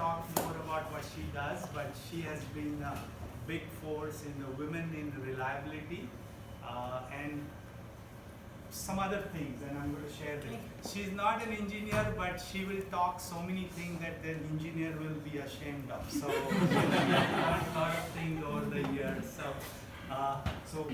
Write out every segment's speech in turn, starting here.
talk more about what she does, but she has been a big force in the women in reliability and some other things, and I'm going to share them. She's not an engineer, but she will talk so many things that the engineer will be ashamed of. So we have a lot of things over the years. So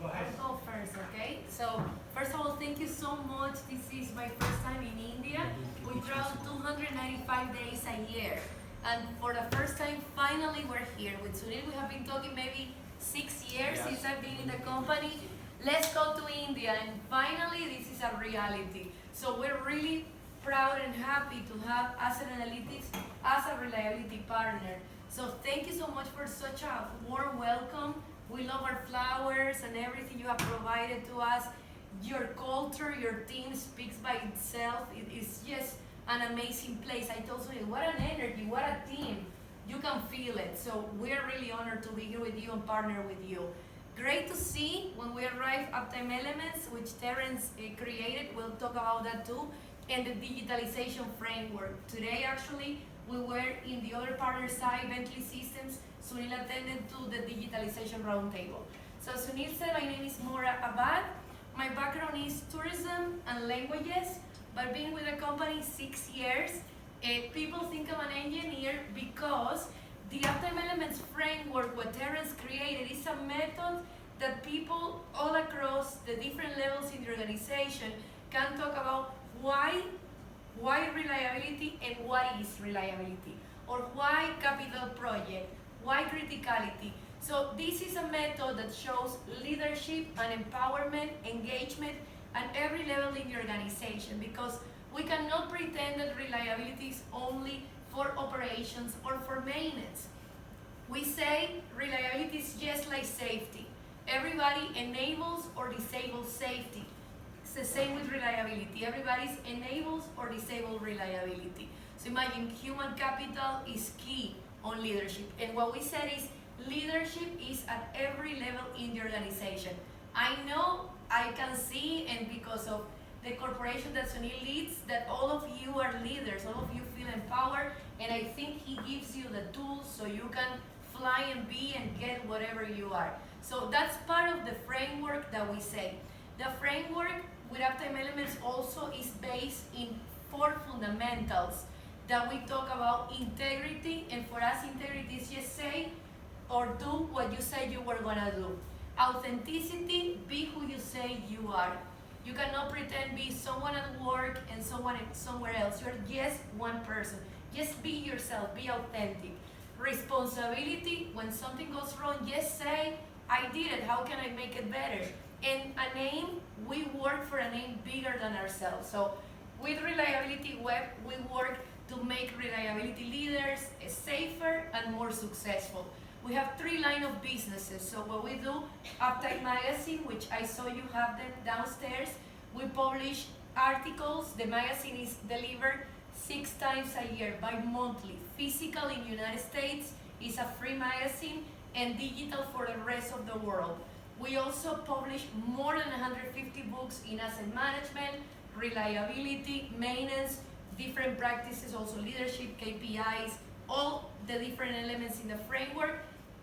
go ahead. I'll go first, okay? So first of all, thank you so much. This is my first time in India. We travel 295 days a year. And for the first time, finally we're here. With Sunil, we have been talking maybe 6 years since I've been in the company. Let's go to India, and finally this is a reality. So we're really proud and happy to have Asset Analytics as a reliability partner. So thank you so much for such a warm welcome. We love our flowers and everything you have provided to us. Your culture, your team speaks by itself. It is just an amazing place. I told you, what an energy, what a team. You can feel it. So we're really honored to be here with you and partner with you. Great to see when we arrive Uptime Elements, which Terrance created. We'll talk about that too. And the digitalization framework. Today, actually, we were in the other partner side, Bentley Systems. Sunil attended to the digitalization roundtable. So Sunil said, my name is Maura Abad. My background is tourism and languages, but been with the company 6 years. People think I'm an engineer because the Uptime Elements framework, what Terrance created, is a method that people all across the different levels in the organization can talk about why reliability and what is reliability, or why capital project, why criticality. So this is a method that shows leadership and empowerment, engagement at every level in the organization, because we cannot pretend that reliability is only for operations or for maintenance. We say reliability is just like safety. Everybody enables or disables safety. It's the same with reliability. Everybody enables or disables reliability. So imagine human capital is key on leadership. And what we said is leadership is at every level in the organization. I know, I can see, and because of the corporation that Sunil leads, that all of you are leaders, all of you feel empowered, and I think he gives you the tools so you can fly and be and get whatever you are. So that's part of the framework that we say. The framework with Uptime Elements also is based in 4 fundamentals that we talk about: integrity, and for us integrity is just say or do what you say you were gonna do. Authenticity, be who you say you are. You cannot pretend be someone at work and someone somewhere else. You're just one person. Just be yourself, be authentic. Responsibility, when something goes wrong, just say, I did it, how can I make it better? And a name, we work for a name bigger than ourselves. So with Reliability Web, we work to make reliability leaders safer and more successful. We have 3 lines of businesses. So what we do, Uptime Magazine, which I saw you have them downstairs, we publish articles. The magazine is delivered 6 times a year, bi-monthly. Physical in the United States is a free magazine, and digital for the rest of the world. We also publish more than 150 books in asset management, reliability, maintenance, different practices, also leadership, KPIs, all the different elements in the framework.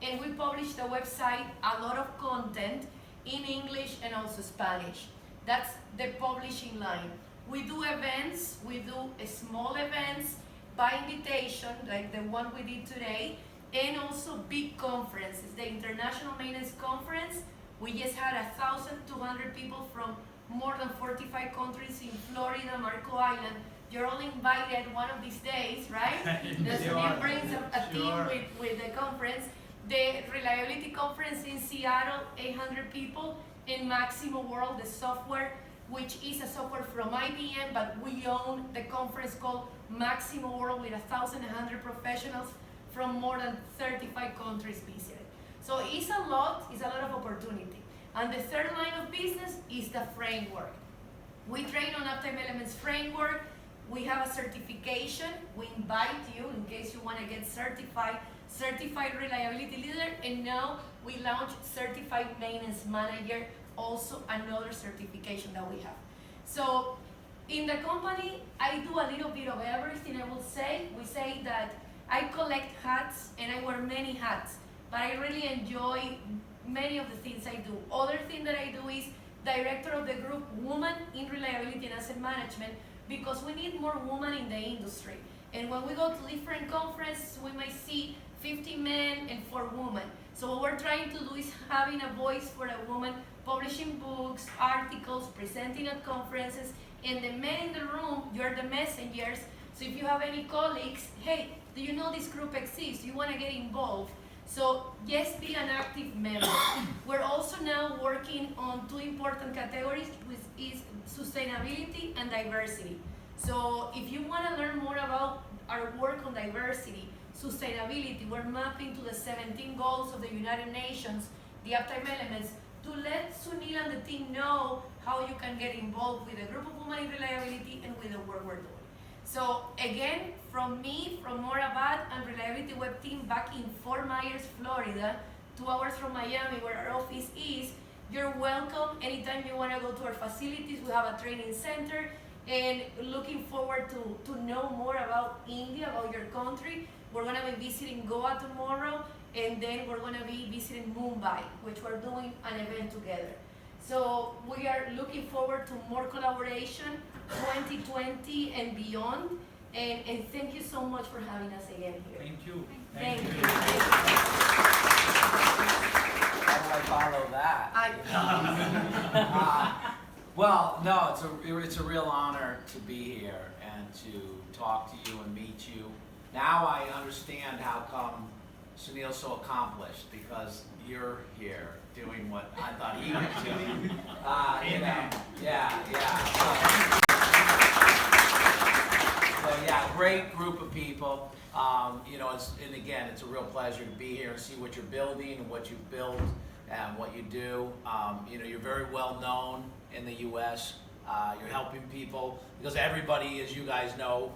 And we publish the website, a lot of content in English and also Spanish. That's the publishing line. We do events, we do small events by invitation, like the one we did today, and also big conferences. The International Maintenance Conference, we just had 1,200 people from more than 45 countries in Florida, Marco Island. You're all invited one of these days, right? The Sunil brings a team with the conference. The Reliability Conference in Seattle, 800 people. In Maximo World, the software, which is a software from IBM, but we own the conference called Maximo World with 1,100 professionals from more than 35 countries visited. So it's a lot of opportunity. And the 3rd line of business is the framework. We train on Uptime Elements framework. We have a certification. We invite you, in case you want to get certified reliability leader, and now we launch certified maintenance manager, also another certification that we have. So In the company, I do a little bit of everything, I will say. We say that I collect hats and I wear many hats, but I really enjoy many of the things I do. Other thing that I do is director of the group Women in Reliability and Asset Management, because we need more women in the industry. And when we go to different conferences, we might see 50 men and 4 women. So what we're trying to do is having a voice for a woman, publishing books, articles, presenting at conferences, and the men in the room, you're the messengers. So if you have any colleagues, hey, do you know this group exists? You want to get involved? So yes, be an active member. We're also now working on 2 important categories, which is sustainability and diversity. So if you want to learn more about our work on diversity, sustainability, we're mapping to the 17 goals of the United Nations, the uptime elements, to let Sunil and the team know how you can get involved with a group of women in reliability and with the work we're doing. So again, from me, from Maura-n-Terrance and Reliability Web team back in Fort Myers, Florida, 2 hours from Miami where our office is, you're welcome anytime you want to go to our facilities. We have a training center, and looking forward to know more about India, about your country. We're going to be visiting Goa tomorrow, and then we're going to be visiting Mumbai, which we're doing an event together. So we are looking forward to more collaboration, 2020 and beyond. And thank you so much for having us again here. Thank you. Thank you. How do I follow that? Well, no, it's a real honor to be here and to talk to you and meet you. Now I understand how come Sunil's so accomplished, because you're here doing what I thought he was doing. You know, yeah. So yeah, great group of people. You know, and again, it's a real pleasure to be here and see what you're building and what you've built and what you do. You know, you're very well known in the U.S. You're helping people, because everybody, as you guys know,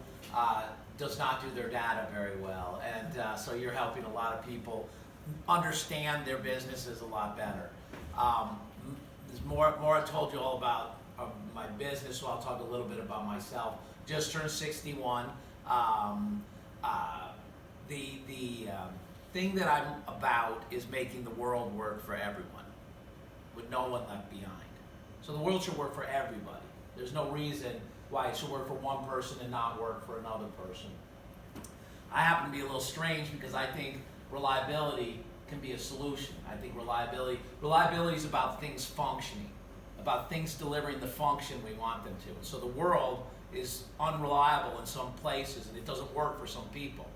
does not do their data very well, and so you're helping a lot of people understand their businesses a lot better. Maura told you all about my business, so I'll talk a little bit about myself. Just turned 61. The thing that I'm about is making the world work for everyone, with no one left behind. So the world should work for everybody. There's no reason why it should work for one person and not work for another person. I happen to be a little strange, because I think reliability can be a solution. I think reliability is about things functioning, about things delivering the function we want them to. So the world is unreliable in some places, and it doesn't work for some people.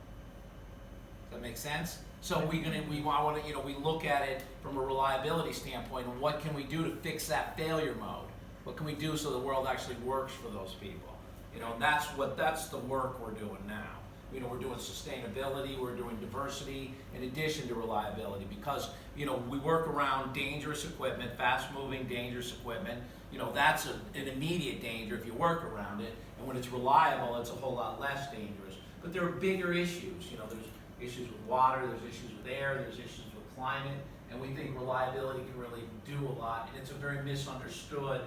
Does that make sense? So we want to, you know, we look at it from a reliability standpoint, and what can we do to fix that failure mode? What can we do so the world actually works for those people? You know, and that's the work we're doing now. You know, we're doing sustainability, we're doing diversity in addition to reliability, because, you know, we work around dangerous equipment, fast-moving dangerous equipment. You know, that's an immediate danger if you work around it, and when it's reliable, it's a whole lot less dangerous. But there are bigger issues. You know, there's issues with water, there's issues with air, there's issues with climate, and we think reliability can really do a lot, and it's a very misunderstood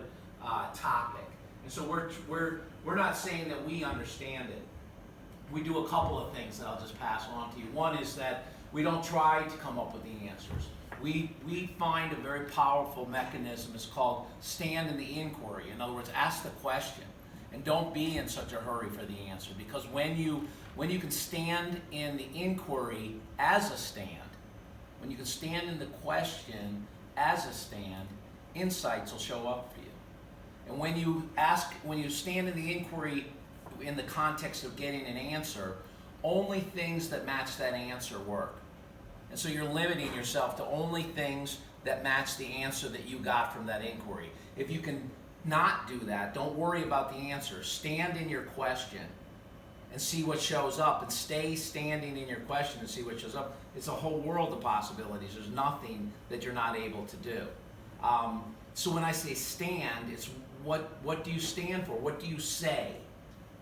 topic. And so we're not saying that we understand it. We do a couple of things that I'll just pass on to you. One is that we don't try to come up with the answers. We find a very powerful mechanism. It's called stand in the inquiry. In other words, ask the question, and don't be in such a hurry for the answer, because when you can stand in the inquiry as a stand, when you can stand in the question as a stand, insights will show up for you. And when you stand in the inquiry in the context of getting an answer, only things that match that answer work. And so you're limiting yourself to only things that match the answer that you got from that inquiry. If you can not do that, don't worry about the answer. Stand in your question and see what shows up, and stay standing in your question and see what shows up. It's a whole world of possibilities. There's nothing that you're not able to do. So when I say stand, it's what do you stand for? What do you say?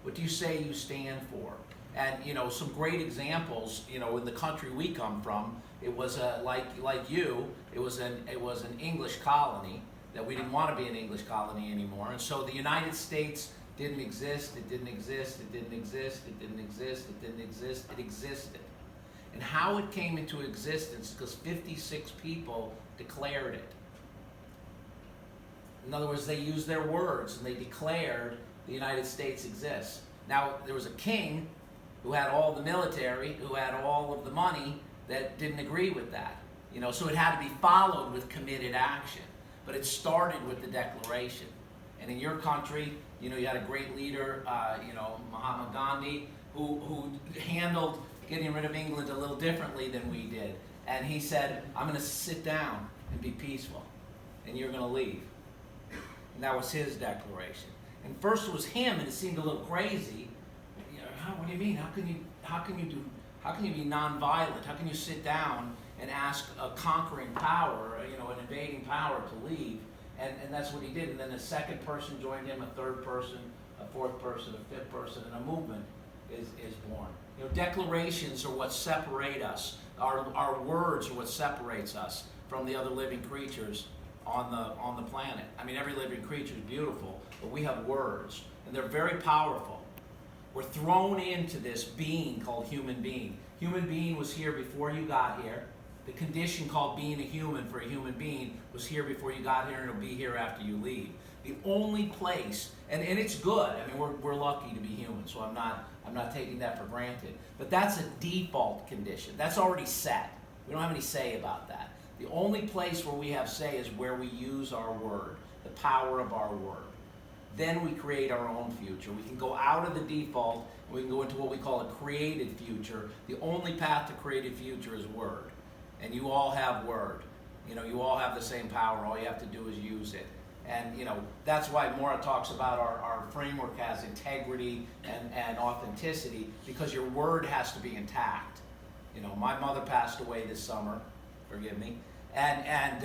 What do you say you stand for? And, you know, some great examples, you know, in the country we come from, it was like you, it was an English colony, that we didn't want to be an English colony anymore. And so the United States Didn't exist, it didn't exist, it didn't exist, it didn't exist, it didn't exist, it existed. And how it came into existence, because 56 people declared it. In other words, they used their words and they declared the United States exists. Now, there was a king who had all the military, who had all of the money, that didn't agree with that. You know, so it had to be followed with committed action. But it started with the Declaration. And in your country, you know, you had a great leader, Mahatma Gandhi, who handled getting rid of England a little differently than we did. And he said, I'm going to sit down and be peaceful, and you're going to leave. And that was his declaration. And first it was him, and it seemed a little crazy. You know, what do you mean? How can you be nonviolent? How can you sit down and ask a conquering power, an invading power to leave? And that's what he did. And then a second person joined him, a third person, a fourth person, a fifth person, and a movement is born. You know, declarations are what separate us. Our words are what separates us from the other living creatures on the planet. I mean, every living creature is beautiful, but we have words, and they're very powerful. We're thrown into this being called human being. Human being was here before you got here. The condition called being a human for a human being was here before you got here, and it'll be here after you leave. The only place, and it's good. I mean, we're lucky to be human, so I'm not taking that for granted. But that's a default condition. That's already set. We don't have any say about that. The only place where we have say is where we use our word, the power of our word. Then we create our own future. We can go out of the default, and we can go into what we call a created future. The only path to created future is word. And you all have word. You all have the same power. All you have to do is use it. And, that's why Maura talks about our framework has integrity and authenticity, because your word has to be intact. My mother passed away this summer, forgive me. And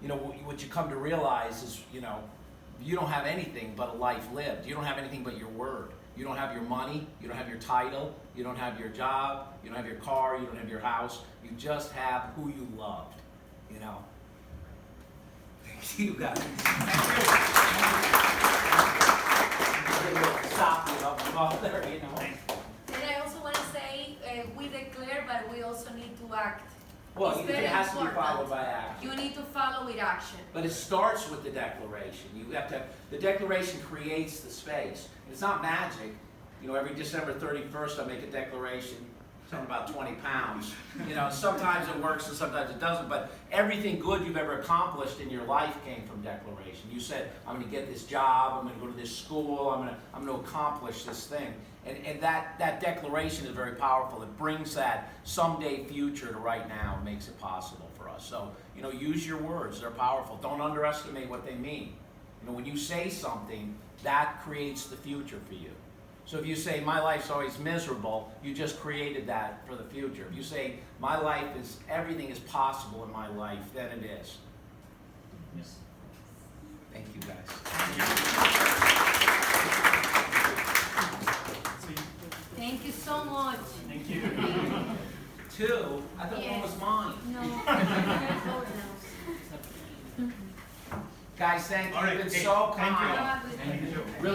what you come to realize is, you don't have anything but a life lived. You don't have anything but your word. You don't have your money. You don't have your title. You don't have your job. You don't have your car. You don't have your house. You just have who you loved, You guys. Stop me up there, And I also want to say, we declare, but we also need to act. Well, It's it very has to be important. followed by action. You need to follow with action. But it starts with the declaration. You have to. The declaration creates the space. It's not magic. Every December 31st, I make a declaration. Something about 20 pounds. Sometimes it works and sometimes it doesn't. But everything good you've ever accomplished in your life came from declaration. You said, "I'm going to get this job. I'm going to go to this school. I'm going to accomplish this thing." And that declaration is very powerful. It brings that someday future to right now and makes it possible for us. So, use your words. They're powerful. Don't underestimate what they mean. When you say something, that creates the future for you. So if you say, my life's always miserable, you just created that for the future. If you say, everything is possible in my life, then it is. Yes. Thank you, guys. Thank you so much. Thank you. Two? I thought one was mine. No. Guys, thank you. All right, You've been hey, so thank you. kind. Have a good day. Thank you. Really